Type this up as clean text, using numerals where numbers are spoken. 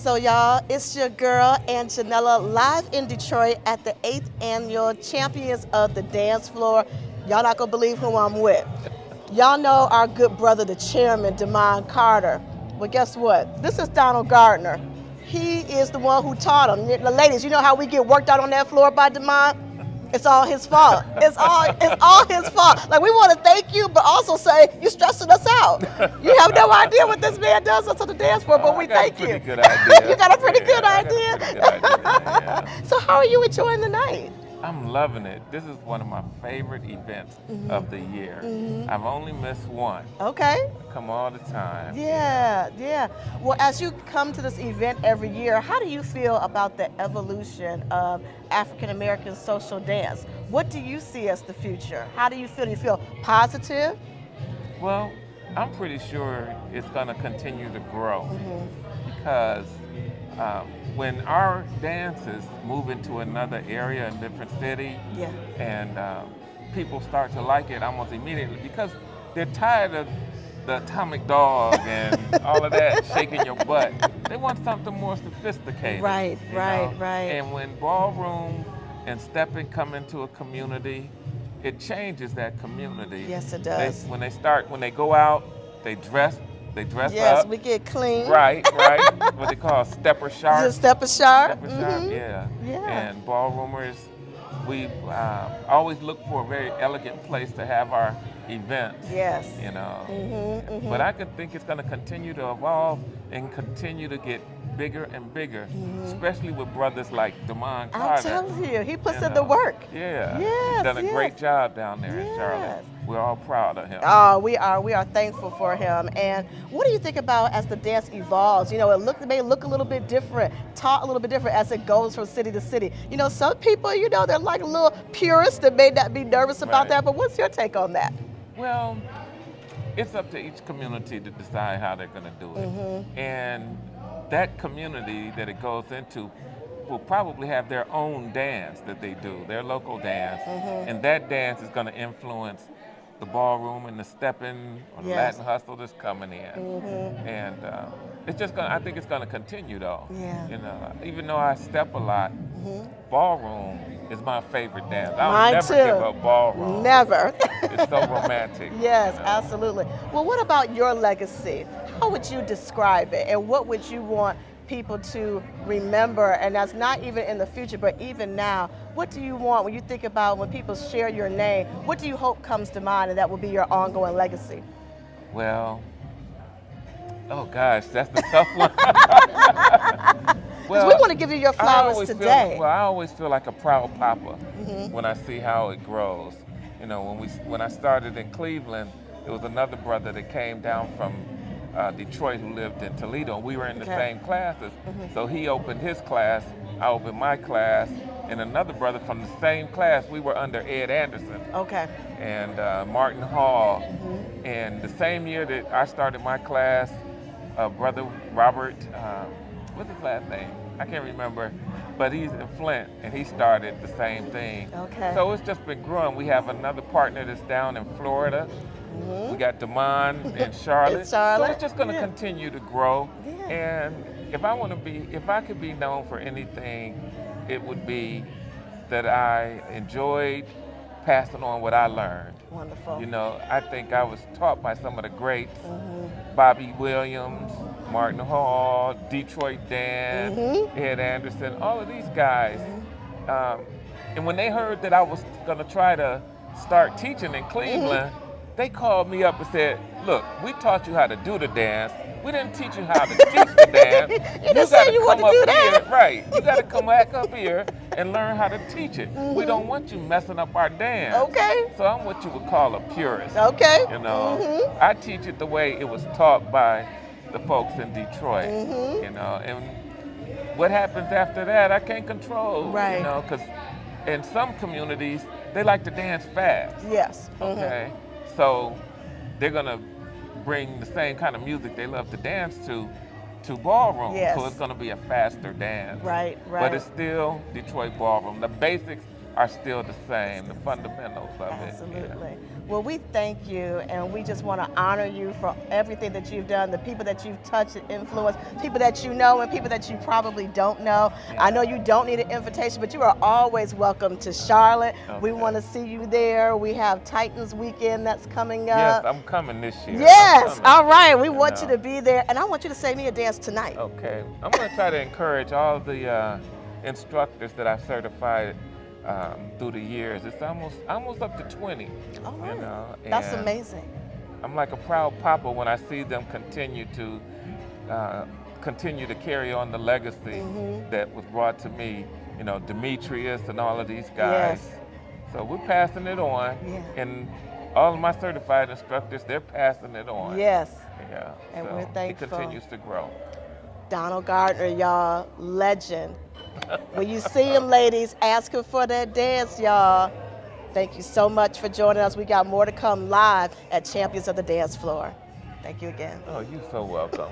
So y'all, it's your girl Angenella live in Detroit at the 8th annual Champions of the Dance Floor. Y'all not gonna believe who I'm with. Y'all know our good brother, the chairman, Damon Carter. Well, guess what? This is Donald Gardner. He is the one who taught him. The ladies, you know how we get worked out on that floor by Damon? It's all his fault. It's all his fault. Like, we want to thank you, but also say you stressing us out. You have no idea what this man does on the dance floor, but we thank you. I got a pretty good idea. You got a pretty good I idea. got a pretty good idea. Yeah. So how are you enjoying the night? I'm loving it. This is one of my favorite events of the year. I've only missed one. Okay. I come all the time. Yeah. Well, as you come to this event every year, how do you feel about the evolution of African American social dance? What do you see as the future? How do you feel? Do you feel positive? Well, I'm pretty sure it's going to continue to grow because when our dances move into another area, a different city, and people start to like it almost immediately because they're tired of the atomic dog and all of that shaking your butt. They want something more sophisticated. Right. And when ballroom and stepping come into a community, it changes that community. Yes, it does. When they go out, they dress up. Yes, we get clean. Right. What they call stepper sharp. Just stepper sharp. Stepper sharp, yeah. And ballroomers, we always look for a very elegant place to have our events. Yes. You know. But I could think it's going to continue to evolve and continue to get bigger and bigger, especially with brothers like Damon Carter. I'm telling you, he puts in the work. Yeah. Yes, He's done a great job down there in Charlotte. We're all proud of him. Oh, we are thankful for him. And what do you think about as the dance evolves? You know, it may look a little bit different, taught a little bit different as it goes from city to city. You know, some people, you know, they're like a little purists that may not be nervous about that, but what's your take on that? Well, it's up to each community to decide how they're going to do it. And that community that it goes into will probably have their own dance that they do, their local dance. And that dance is going to influence the ballroom and the stepping or the Latin hustle that's coming in. And it's just I think it's going to continue though. You know, even though I step a lot, ballroom is my favorite dance. I'll never give up ballroom. Never. It's so romantic. Yes, you know? Absolutely. Well, what about your legacy? How would you describe it, and what would you want people to remember? And that's not even in the future, but even now. What do you want when you think about when people share your name? What do you hope comes to mind, and that will be your ongoing legacy? Well, oh gosh, that's the tough one. Well, we want to give you your flowers today. I always feel like a proud papa when I see how it grows. You know, when I started in Cleveland, there was another brother that came down from Detroit who lived in Toledo. We were in the same classes. So he opened his class, I opened my class, and another brother from the same class, we were under Ed Anderson. And Martin Hall. And the same year that I started my class, brother Robert, what's his last name? I can't remember, but he's in Flint, and he started the same thing. So it's just been growing. We have another partner that's down in Florida. We got Damon in Charlotte. So it's just going to continue to grow. And if I could be known for anything, it would be that I enjoyed passing on what I learned. Wonderful. You know, I think I was taught by some of the greats, Bobby Williams, Martin Hall, Detroit Dan, Ed Anderson, all of these guys. And when they heard that I was going to try to start teaching in Cleveland, they called me up and said, look, we taught you how to do the dance. We didn't teach you how to teach the dance. You just said you want to do that. Right. You got to come back up here and learn how to teach it. We don't want you messing up our dance. So I'm what you would call a purist. You know, I teach it the way it was taught by the folks in Detroit. You know, and what happens after that, I can't control. You know, because in some communities, they like to dance fast. Okay. So they're going to bring the same kind of music they love to dance to ballroom. So it's going to be a faster dance. But it's still Detroit ballroom. The basics are still the same, the fundamentals of it. Absolutely. Well, we thank you, and we just want to honor you for everything that you've done, the people that you've touched and influenced, people that you know and people that you probably don't know. Yeah. I know you don't need an invitation, but you are always welcome to Charlotte. We Okay. want to see you there. We have Titans Weekend that's coming Yes, up. I'm coming this year. I'm Yes, coming. all right. We You want you know. to be there, and I want you to say me a dance tonight. Okay, I'm going to try to encourage all the instructors that I've certified through the years. It's almost up to 20. All right. You know, That's and amazing. I'm like a proud papa when I see them continue to carry on the legacy that was brought to me. You know, Demetrius and all of these guys. Yes. So we're passing it on, Yeah. and all of my certified instructors, they're passing it on. Yes. Yeah. And so we're thankful. It continues to grow. Donald Gardner, y'all, legend. When you see him, ladies, ask him for that dance, y'all. Thank you so much for joining us. We got more to come live at Champions of the Dance Floor. Thank you again. Oh, you're so welcome.